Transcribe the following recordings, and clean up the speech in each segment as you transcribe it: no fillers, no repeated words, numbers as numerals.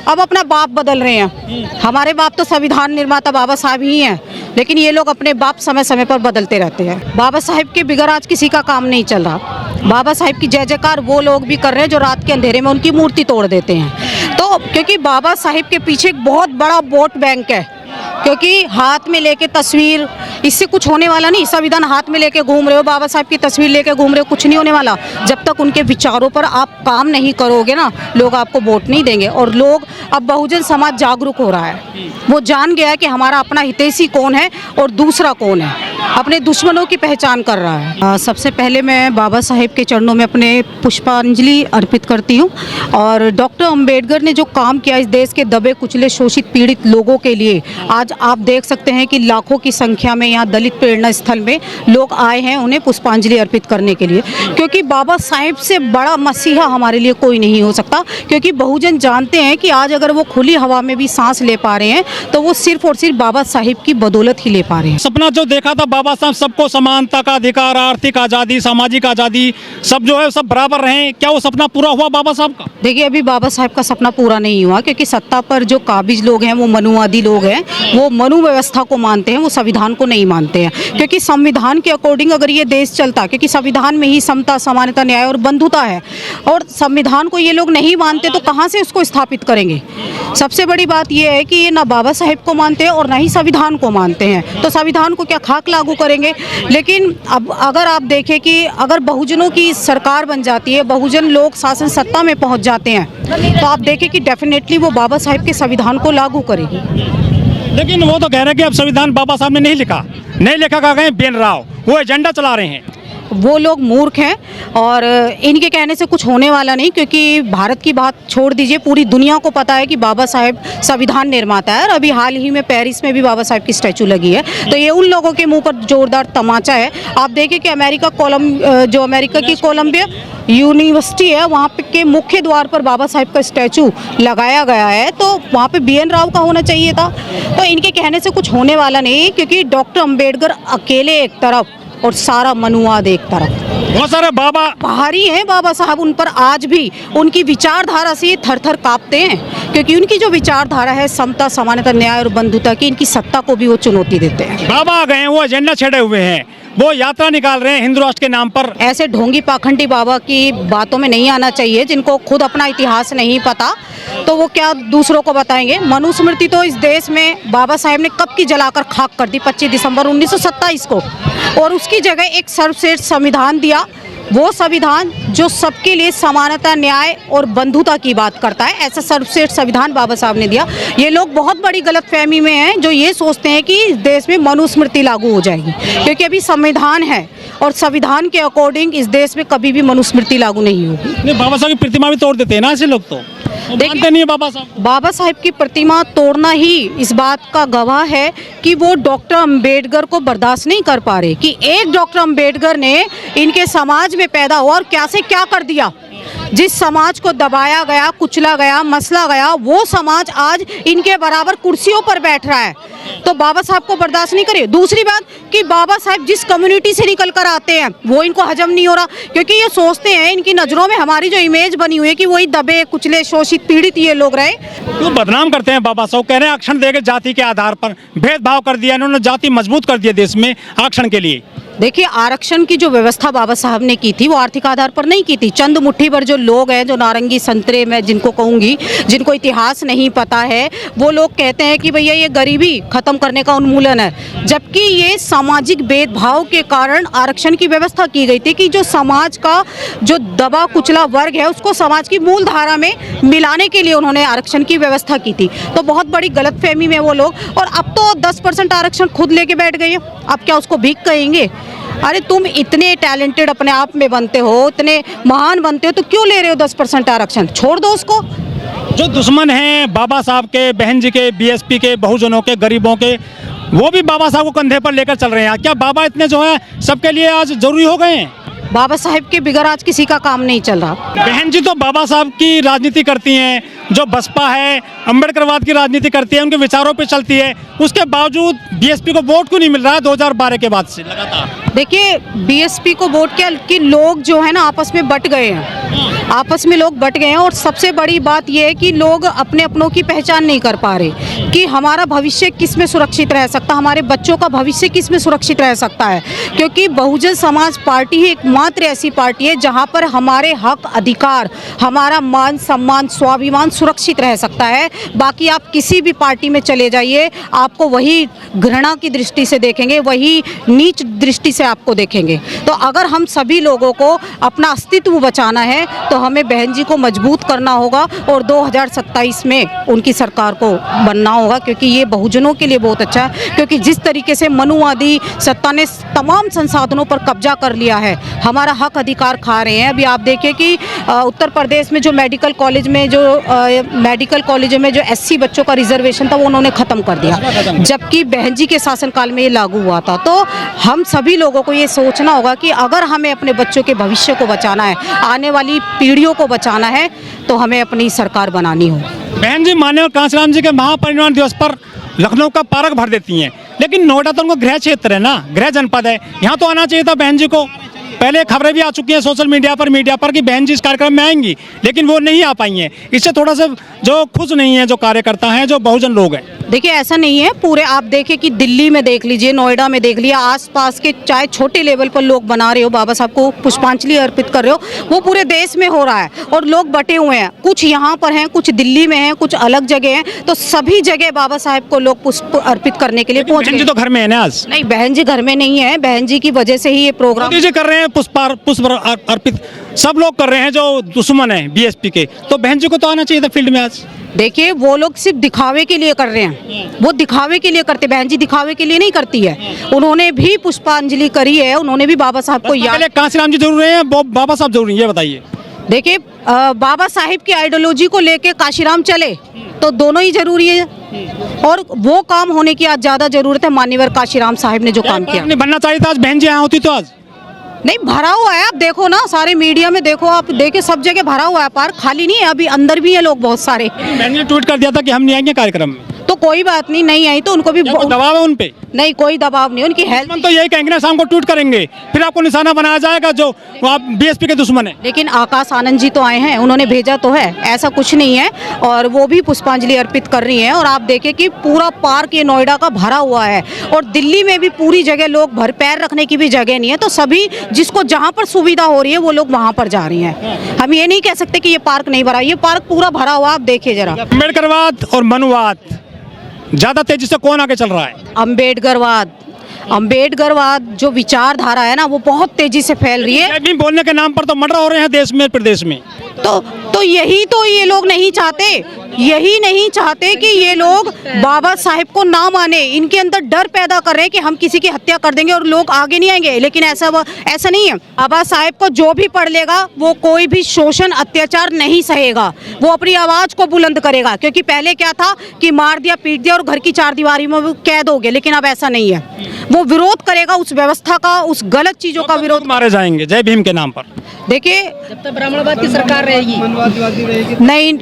अब अपना बाप बदल रहे हैं। हमारे बाप तो संविधान निर्माता बाबा साहब ही हैं, लेकिन ये लोग अपने बाप समय समय पर बदलते रहते हैं। बाबा साहब के बिगैर आज किसी का काम नहीं चल रहा। बाबा साहब की जय जयकार वो लोग भी कर रहे हैं जो रात के अंधेरे में उनकी मूर्ति तोड़ देते हैं। तो क्योंकि बाबा साहब के पीछे एक बहुत बड़ा वोट बैंक है, क्योंकि हाथ में लेके तस्वीर, इससे कुछ होने वाला नहीं। संविधान हाथ में लेके घूम रहे हो, बाबा साहब की तस्वीर लेके घूम रहे हो, कुछ नहीं होने वाला। जब तक उनके विचारों पर आप काम नहीं करोगे ना, लोग आपको वोट नहीं देंगे। और लोग अब बहुजन समाज जागरूक हो रहा है, वो जान गया है कि हमारा अपना हितैषी कौन है और दूसरा कौन है, अपने दुश्मनों की पहचान कर रहा है। सबसे पहले मैं बाबा साहेब के चरणों में अपने पुष्पांजलि अर्पित करती हूँ। और डॉक्टर अंबेडकर ने जो काम किया इस देश के दबे कुचले शोषित पीड़ित लोगों के लिए, आज आप देख सकते हैं कि लाखों की संख्या में यहाँ दलित प्रेरणा स्थल में लोग आए हैं उन्हें पुष्पांजलि अर्पित करने के लिए। क्योंकि बाबा साहेब से बड़ा मसीहा हमारे लिए कोई नहीं हो सकता। क्योंकि बहुजन जानते हैं कि आज अगर वो खुली हवा में भी सांस ले पा रहे हैं तो वो सिर्फ और सिर्फ बाबा साहेब की बदौलत ही ले पा रहे हैं। सपना जो देखा था बाबा साहब, सबको समानता का अधिकार, आर्थिक आज़ादी, सामाजिक आज़ादी, सब जो है सब बराबर रहें, क्या वो सपना पूरा हुआ बाबा साहब का? देखिए, अभी बाबा साहब का सपना पूरा नहीं हुआ, क्योंकि सत्ता पर जो काबिज लोग हैं वो मनुवादी लोग हैं, वो मनु व्यवस्था को मानते हैं, वो संविधान को नहीं मानते हैं। क्योंकि संविधान के अकॉर्डिंग अगर ये देश चलता, क्योंकि संविधान में ही समता, समानता, न्याय और बंधुता है, और संविधान को ये लोग नहीं मानते तो कहाँ से उसको स्थापित करेंगे? सबसे बड़ी बात यह है कि ये ना बाबा साहेब को मानते हैं और ना ही संविधान को मानते हैं, तो संविधान को क्या खाक लागू करेंगे? लेकिन अब अगर आप देखें कि अगर बहुजनों की सरकार बन जाती है, बहुजन लोग शासन सत्ता में पहुंच जाते हैं, तो आप देखें कि डेफिनेटली वो बाबा साहेब के संविधान को लागू करेगी। लेकिन वो तो कह रहे हैं कि अब संविधान बाबा साहब ने नहीं लिखा कहा गए बेन राव, वो एजेंडा चला रहे हैं। वो लोग मूर्ख हैं और इनके कहने से कुछ होने वाला नहीं। क्योंकि भारत की बात छोड़ दीजिए, पूरी दुनिया को पता है कि बाबा साहेब संविधान निर्माता है। और अभी हाल ही में पेरिस में भी बाबा साहेब की स्टैचू लगी है, तो ये उन लोगों के मुंह पर जोरदार तमाचा है। आप देखिए कि अमेरिका की कोलंबिया यूनिवर्सिटी है, वहाँ पे के मुख्य द्वार पर बाबा साहेब का स्टैचू लगाया गया है, तो वहाँ पे BN राव का होना चाहिए था। तो इनके कहने से कुछ होने वाला नहीं, क्योंकि डॉक्टर अम्बेडकर अकेले एक तरफ और सारा मनुवाद एक तरफ। बहुत सारे बाबा बाहरी हैं बाबा साहब, उन पर आज भी उनकी विचारधारा से ये थर थर कांपते हैं। क्योंकि उनकी जो विचारधारा है समता, समानता, न्याय और बंधुता की, इनकी सत्ता को भी वो चुनौती देते हैं। बाबा आ गए हैं, वो एजेंडा छेड़े हुए हैं, वो यात्रा निकाल रहे हैं हिंदू राष्ट्र के नाम पर। ऐसे ढोंगी पाखंडी बाबा की बातों में नहीं आना चाहिए, जिनको खुद अपना इतिहास नहीं पता, तो वो क्या दूसरों को बताएंगे। मनुस्मृति तो इस देश में बाबा साहेब ने कब की जलाकर खाक कर दी, 25 दिसंबर 1927 को, और उसकी जगह एक सर्वश्रेष्ठ संविधान दिया। वो संविधान जो सबके लिए समानता, न्याय और बंधुता की बात करता है, ऐसा सर्वश्रेष्ठ संविधान बाबा साहब ने दिया। ये लोग बहुत बड़ी गलतफहमी में हैं जो ये सोचते हैं कि इस देश में मनुस्मृति लागू हो जाएगी, क्योंकि अभी संविधान है और संविधान के अकॉर्डिंग इस देश में कभी भी मनुस्मृति लागू नहीं होगी। नहीं, बाबा साहब की प्रतिमा भी तोड़ देते हैं ना ऐसे लोग, तो देखते नहीं है बाबा साहब की प्रतिमा तोड़ना ही इस बात का गवाह है कि वो डॉक्टर अंबेडकर को बर्दाश्त नहीं कर पा रहे कि एक डॉक्टर अंबेडकर ने इनके समाज में पैदा हुआ और क्या से क्या कर दिया। जिस समाज को दबाया गया, कुचला गया, मसला गया, वो समाज आज इनके बराबर कुर्सियों पर बैठ रहा है, तो बाबा साहब को बर्दाश्त नहीं करिए। दूसरी बात कि बाबा साहब जिस कम्युनिटी से निकल कर आते हैं वो इनको हजम नहीं हो रहा, क्योंकि ये सोचते हैं, इनकी नज़रों में हमारी जो इमेज बनी हुई है कि वही दबे कुचले शोषित पीड़ित ये लोग रहे। तो बदनाम करते हैं बाबा साहब, कह रहे हैं आरक्षण देके जाति के आधार पर भेदभाव कर दिया, इन्होंने जाति मजबूत कर दिया देश में आरक्षण के लिए। देखिए, आरक्षण की जो व्यवस्था बाबा साहब ने की थी वो आर्थिक आधार पर नहीं की थी। चंद मुट्ठी भर जो लोग हैं, जो नारंगी संतरे मैं जिनको कहूँगी, जिनको इतिहास नहीं पता है, वो लोग कहते हैं कि भैया ये गरीबी खत्म करने का उन्मूलन है, जबकि ये सामाजिक भेदभाव के कारण आरक्षण की व्यवस्था की गई थी कि जो समाज का जो दबा कुचला वर्ग है उसको समाज की मूल धारा में मिलाने के लिए उन्होंने आरक्षण की व्यवस्था की थी। तो बहुत बड़ी गलतफहमी में वो लोग, और अब तो 10% आरक्षण खुद लेके बैठ गए, अब क्या उसको भीख कहेंगे? अरे तुम इतने टैलेंटेड अपने आप में बनते हो, इतने महान बनते हो, तो क्यों ले रहे हो 10% आरक्षण? छोड़ दो उसको। जो दुश्मन हैं बाबा साहब के, बहन जी के, BSP के, बहुजनों के, गरीबों के, वो भी बाबा साहब को कंधे पर लेकर चल रहे हैं। क्या बाबा इतने जो है सबके लिए आज जरूरी हो गए हैं? बाबा साहेब के बिगैर आज किसी का काम नहीं चल रहा। बहन जी तो बाबा साहब की राजनीति करती हैं, जो बसपा है अम्बेडकरवाद की राजनीति करती है, उनके विचारों पे चलती है, उसके बावजूद बीएसपी को वोट क्यों नहीं मिल रहा है 2012 के बाद से लगातार? देखिए बीएसपी को वोट क्या कि लोग जो है ना आपस में बट गए हैं, आपस में लोग बट गए हैं। और सबसे बड़ी बात यह है कि लोग अपने अपनों की पहचान नहीं कर पा रहे कि हमारा भविष्य किस में सुरक्षित रह सकता, हमारे बच्चों का भविष्य किस में सुरक्षित रह सकता है। क्योंकि बहुजन समाज पार्टी ही एकमात्र ऐसी पार्टी है जहां पर हमारे हक अधिकार, हमारा मान सम्मान स्वाभिमान सुरक्षित रह सकता है। बाकी आप किसी भी पार्टी में चले जाइए, आपको वही घृणा की दृष्टि से देखेंगे, वही नीच दृष्टि से आपको देखेंगे। तो अगर हम सभी लोगों को अपना अस्तित्व बचाना है तो हमें बहन जी को मजबूत करना होगा और 2027 में उनकी सरकार को बनना होगा, क्योंकि ये बहुजनों के लिए बहुत अच्छा है। क्योंकि जिस तरीके से मनुवादी सत्ता ने तमाम संसाधनों पर कब्जा कर लिया है, हमारा हक अधिकार खा रहे हैं। अभी आप देखिए कि उत्तर प्रदेश में जो मेडिकल कॉलेजों में जो एससी बच्चों का रिजर्वेशन था वो उन्होंने ख़त्म कर दिया, जबकि बहन जी के शासनकाल में ये लागू हुआ था। तो हम सभी लोगों को ये सोचना होगा कि अगर हमें अपने बच्चों के भविष्य को बचाना है, आने वाली पीढ़ियों को बचाना है, तो हमें अपनी सरकार बनानी हो। बहन जी माननीय कांशीराम जी के महापरिनिर्वाण दिवस पर लखनऊ का पार्क भर देती हैं, लेकिन नोएडा तो उनका गृह क्षेत्र है ना, गृह जनपद है, यहाँ तो आना चाहिए था बहन जी को। पहले खबरें भी आ चुकी हैं सोशल मीडिया पर कि बहन जी इस कार्यक्रम में आएंगी, लेकिन वो नहीं आ पाई हैं। इससे थोड़ा सा जो खुश नहीं है, जो कार्यकर्ता हैं, जो बहुजन लोग हैं। देखिए ऐसा नहीं है, पूरे आप देखें कि दिल्ली में देख लीजिए, नोएडा में देख लिया, आसपास के चाहे छोटे लेवल पर लोग बना रहे हो, बाबा साहब को पुष्पांजलि अर्पित कर रहे हो, वो पूरे देश में हो रहा है और लोग बटे हुए हैं। कुछ यहाँ पर हैं, कुछ दिल्ली में हैं, कुछ अलग जगह हैं, तो सभी जगह बाबा साहब को लोग पुष्प अर्पित करने के लिए पहुँच बहन जी तो घर में है ना आज? नहीं, बहन जी घर में नहीं है, बहन जी की वजह से ही ये प्रोग्राम कर रहे हैं पुष्प अर्पित, सब लोग कर रहे हैं जो दुश्मन है बीएसपी के, तो बहन जी को तो आना चाहिए था फील्ड में आज। देखिए वो लोग सिर्फ दिखावे के लिए कर रहे हैं, वो दिखावे के लिए करते, बहन जी दिखावे के लिए नहीं करती है। उन्होंने भी पुष्पांजलि करी है, उन्होंने भी बाबा साहब को याद। कांशीराम जी जरूरी है, बाबा साहब जरूरी है, ये बताइए। देखिए बाबा साहिब की आइडियोलॉजी को लेके कांशीराम चले तो दोनों ही जरूरी है, और वो काम होने की आज ज्यादा जरूरत है। मान्यवर कांशीराम साहिब ने जो काम किया, बनना चाहिए था आज, बहन जी यहाँ होती तो आज नहीं। भरा हुआ है, आप देखो ना, सारे मीडिया में देखो, आप देखिए सब जगह भरा हुआ है, पार्क खाली नहीं है, अभी अंदर भी है लोग बहुत सारे। मैंने ट्वीट कर दिया था कि हम नहीं आएंगे कार्यक्रम में, तो कोई बात नहीं, नहीं आई तो उनको भी दबाव है उन पे? नहीं, कोई दबाव नहीं, उनकी हेल्थ तो यही कहेंगे ना, शाम को ट्वीट करेंगे, फिर आपको निशाना बनाया जाएगा जो आप बीएसपी के दुश्मन है। लेकिन आकाश आनंद जी तो आए हैं, उन्होंने भेजा तो है, ऐसा कुछ नहीं है, और वो भी पुष्पांजलि अर्पित कर रही हैं। और आप देखें कि पूरा पार्क ये नोएडा का भरा हुआ है, और दिल्ली में भी पूरी जगह लोग भर पैर रखने की भी जगह नहीं है, तो सभी जिसको जहाँ पर सुविधा हो रही है वो लोग वहाँ पर जा रही हैं। हम ये नहीं कह सकते कि ये पार्क नहीं भरा, ये पार्क पूरा भरा हुआ, आप देखिए जरा। अम्बेडकरवाद और मनुवाद ज्यादा तेजी से कौन आगे चल रहा है? अम्बेडकरवाद जो विचारधारा है ना, वो बहुत तेजी से फैल रही है। भी बोलने के नाम पर तो मर्डर हो रहे हैं देश में, प्रदेश में। तो यही तो ये लोग नहीं चाहते, यही नहीं चाहते कि ये लोग बाबा साहेब को ना माने, इनके अंदर डर पैदा कर रहे हैं कि हम किसी की हत्या कर देंगे और लोग आगे नहीं आएंगे। लेकिन ऐसा नहीं है। बाबा साहेब को जो भी पढ़ लेगा वो कोई भी शोषण अत्याचार नहीं सहेगा, वो अपनी आवाज को बुलंद करेगा। क्योंकि पहले क्या था कि मार दिया, पीट दिया और घर की चार दीवारी में कैद हो गए, लेकिन अब ऐसा नहीं है। वो विरोध करेगा उस व्यवस्था का, उस गलत चीजों का विरोध। मारे जाएंगे जय भीम के नाम पर। देखिए जब तक ब्राह्मणवाद की सरकार रहेगी नहीं,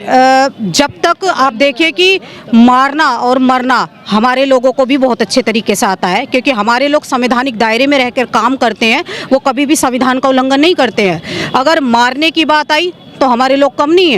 जब तक आप देखिए कि मारना और मरना हमारे लोगों को भी बहुत अच्छे तरीके से आता है, क्योंकि हमारे लोग संवैधानिक दायरे में रहकर काम करते हैं, वो कभी भी संविधान का उल्लंघन नहीं करते हैं। अगर मारने की बात आई तो हमारे लोग कम नहीं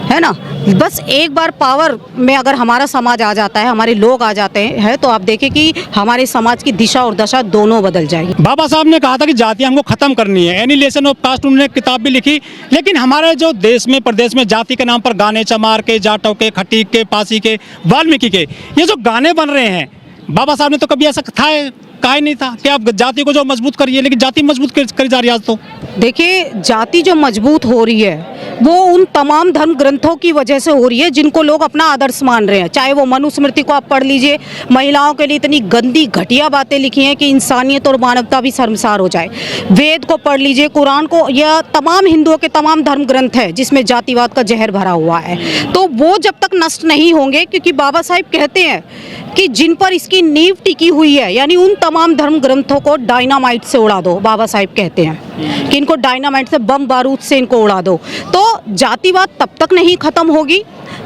है ना। बस एक बार पावर में अगर हमारा समाज आ जाता है, हमारे लोग आ जाते हैं, तो आप देखें कि हमारे समाज की दिशा और दशा दोनों बदल जाएगी। बाबा साहब ने कहा था कि जातियां हमको खत्म करनी है, एनिहिलेशन ऑफ कास्ट, उन्होंने किताब भी लिखी। लेकिन हमारे जो देश में, प्रदेश में जाति के नाम पर गाने, चमार के, जाटों के, खटीक के, पासी के, वाल्मीकि के, ये जो गाने बन रहे हैं, बाबा साहब ने तो कभी ऐसा कहा ही नहीं था कि आप जाति को जो मजबूत करिए, लेकिन जाति मजबूत करी जा रही है आज तो। देखिए, जाति जो मजबूत हो रही है वो उन तमाम धर्म ग्रंथों की वजह से हो रही है जिनको लोग अपना आदर्श मान रहे हैं। चाहे वो मनुस्मृति को आप पढ़ लीजिए, महिलाओं के लिए इतनी गंदी घटिया बातें लिखी हैं कि इंसानियत और मानवता भी शर्मसार हो जाए। वेद को पढ़ लीजिए, कुरान को, यह तमाम हिंदुओं के तमाम धर्म ग्रंथ है जिसमें जातिवाद का जहर भरा हुआ है। तो वो जब तक नष्ट नहीं होंगे, क्योंकि बाबा साहिब कहते हैं कि जिन पर इसकी नींव टिकी हुई है, यानी उन तमाम धर्म ग्रंथों को डायनामाइट से उड़ा दो। बाबा साहिब कहते हैं कि इनको डायनामाइट से, बम बारूद से इनको उड़ा दो। तो जातिवाद तब तक नहीं खत्म होगी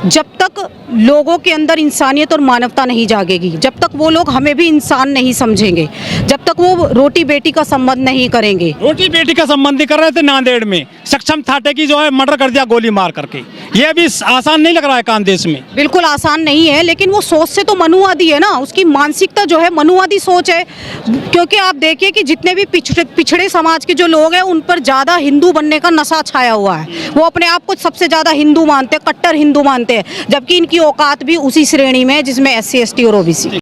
जब तक लोगों के अंदर इंसानियत और मानवता नहीं जागेगी, जब तक वो लोग हमें भी इंसान नहीं समझेंगे, जब तक वो रोटी बेटी का संबंध नहीं करेंगे। रोटी बेटी का संबंध ही कर रहे थे नांदेड़ में, सक्षम थाटे की जो है मर्डर कर दिया गोली मार करके। ये भी आसान नहीं लग रहा है काम देश में। बिल्कुल आसान नहीं है, लेकिन वो सोच से तो मनुवादी है ना, उसकी मानसिकता जो है मनुवादी सोच है। क्योंकि आप देखिए कि जितने भी पिछड़े समाज के जो लोग हैं उन पर ज़्यादा हिंदू बनने का नशा छाया हुआ है। वो अपने आप को सबसे ज़्यादा हिंदू मानते हैं, कट्टर हिंदू मानते हैं, जबकि इनकी औकात भी उसी श्रेणी में है जिसमें SC ST और OBC।